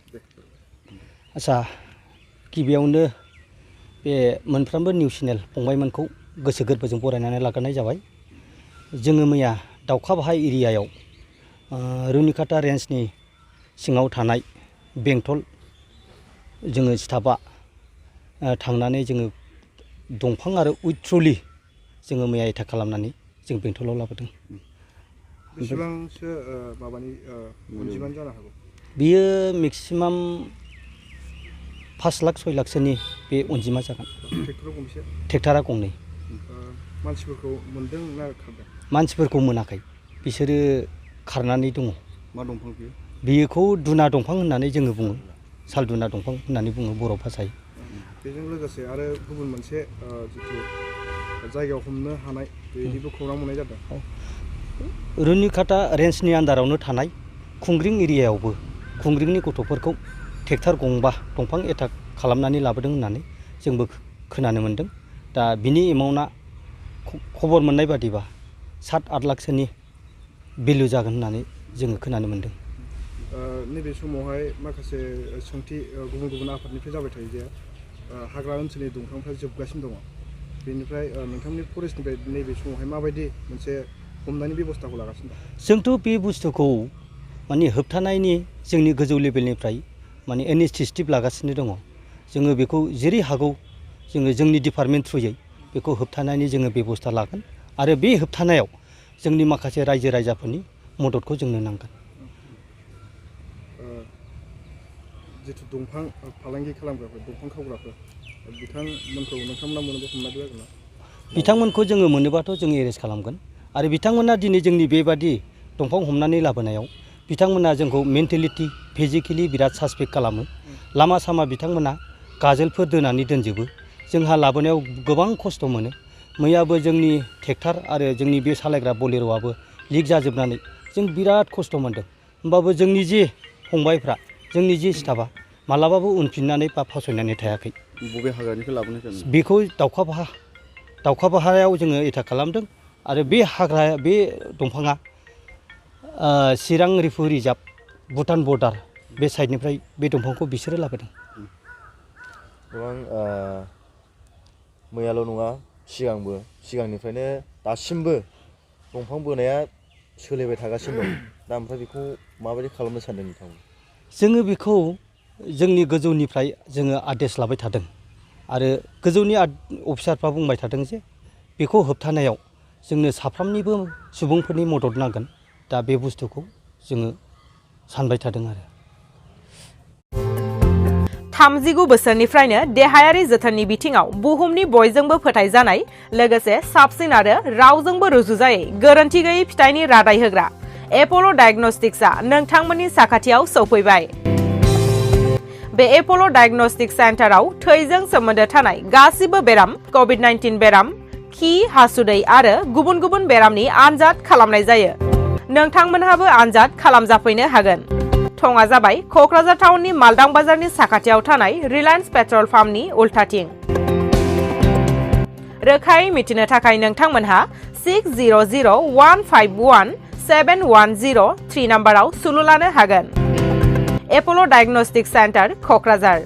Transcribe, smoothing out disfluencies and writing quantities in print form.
आच्छा गिबियावनो बे मोनफ्रोमबो निउस चेनेल फंबायमोनखौ गोसो गोरबोजों बरायनानै लाग्रोनाय जाबाय। जोङो मैया दाउखा बाहाय एरियायाव रुनिकाटा रेन्जनि सिङाव थानाय बेंटल जोङो स्टाफआ थांनानै जोङो दंफां आरो उइथ ट्रलि जोङो मैया एटाक खालामनानै जों बेंटलाव लाबोदों। बेसेबांसो माबानि अनजिमानि जानो हागौ? बियो मेक्सिमाम 5 लाख 6 लाखसोनि बे अनजिमा जागोन। ट्रेक्टरा गंबेसे? ट्रेक्टरा गंनै। मानसिफोरखौ मोनदों ना खारदों? मानसिफोरखौ मोनाखै, बिसोरो खारनानै दङ। मा दंफां बियो? बेखौ दुना दंफां होननानै जोङो बुङो, साल दुना दंफां होननानै बुङो बर' भाषायै। बेजों लोगोसे आरो गुबुन मोनसे जिथु जायगायाव हमनो हानाय बेनिबो खौरां मोननाय जादों। रुनिकाटा रेन्जनि आन्दारावनो थानाय खुंग्रिं एरियायावबो खुंग्रिंनि गथ'फोरखौ ट्रेक्टर गंबा दंफां एटाक खालामनानै लाबोदों होननानै जोंबो खोनानो मोन्दों। दा बिनि एमाउन्टआ खबर मोननाय बादिबा 7-8 लाखसोनि भेलु जागोन होननानै जोङो खोनानो मोन्दों। नैबे समावहाय माखासे सोंथि गुबुन गुबुन आफादनिफ्राय जाबाय थायो जे हाग्रा ओनसोलनि दंफांफ्रा जोबगासिनो दङ। बेनिफ्राय नोंथांनि फरेस्टनिफ्राय नैबे समावहाय माबायदि मोनसे हमनायनि बेबस्थाखौ लागासिनो दं? जोंथ' बे बुस्थुखौ माने होबथानायनि जोंनि गोजौ लेभेलनिफ्राय माने इनिसिएटिभ लागासिनो दङ। जोङो बेखौ जेरै हागौ जोङो जोंनि डिपार्टमेन्ट थ्रुयै बेखौ होबथानायनि जोङो बेबस्था लागोन आरो बे होबथानायाव जोंनि माखासे रायजो राजाफोरनि मददखौ जोंनो नांगोन। जिथु दंफां फालांगि खालामग्राफोर, दंफां खावग्राफोर, बिथांमोनखौ नोंथांमोना मोनोबा हमनाय जागोन ना? बिथांमोनखौ जोङो मोनोबाथ' जोङो एरेस्ट खालामगोन आरो बिथांमोना दिनै जोंनि बेबादि दंफां हमनानै लाबोनायाव बिथांमोना जोंखौ मेन्टेलिटि फिजिकेलि बिराद सासपेक्ट खालामो। लामा सामा बिथांमोना गाजोलफोर दोनानै दोनजोबो। जोंहा लाबोनायाव गोबां खस्थ' मोनो। मैयाबो जोंनि ट्रेक्टर आरो जोंनि बे सालायग्रा बलेर'आबो लिक जाजोबनानै जों बिराद खस्थ' मोनदों। होमबाबो जोंनि जे फंबायफ्रा, जोंनि जे स्टाफआ मालाबाबो उनफिननानै बा फावसायनानै थायाखै। बबे हाग्रानिफ्राय लाबोनाय जादों? बेखौ दाउखा बाहायाव जोङो एटाक खालामदों आरो बे दंफाङा चिरां रिफु रिजार्भ भुटान बर्डार बे साइडनिफ्राय बे दंफांखौ बिसोरो लाबोदों। गोबां मैयाल' नङा सिगांनिफ्रायनो दासिमबो दंफां बोनाया सोलिबाय थागासिनो दं। दा ओमफ्राय बेखौ माबायदि खालामनो सानदों नोंथांमोन? जोङो बेखौ जोंनि गोजौनिफ्राय जोङो आदेश लाबाय थादों आरो गोजौनि अफिसारफ्रा बुंबाय थादों जे बेखौ होबथानायाव जोंनो साफ्रोमनिबो सुबुंफोरनि मदद नांगोन। दा बे बुस्थुखौ जोङो सानबाय थादों आरो। 39 बोसोरनिफ्रायनो देहायारि जोथोननि बिथिङाव बुहुमनि बयजोंबो फोथायजानाय लोगोसे साबसिन आरो रावजोंबो रुजुजायै गोरोन्थि गैयै फिथाइनि रादाय होग्रा एप'ल' डायग्नोस्टिक्सआ नोंथांमोननि साखाथियाव सौफैबाय। बे एप'ल' डायग्नोस्टिक सेन्टाराव थैजों सोमोन्दो थानाय गासिबो बेराम, कभिड-19 बेराम, खि, हासुदै आरो गुबुन गुबुन बेरामनि आनजाद खालामनाय जायो। नोंथांमोनहाबो आनजाद खालामजाफैनो हागोन। थङा जाबाय क'क्राझार टाउननि मालदां बाजारनि साखाथियाव थानाय रिलायन्स पेट्रल पाम्पनि उल्थाथिं। रोखायै मिथिनो थाखाय नोंथांमोनहा 6001517103 नाम्बाराव सुलु लानो हागोन। एप'ल' डायग्नोस्टिक सेन्टार, क'क्राझार।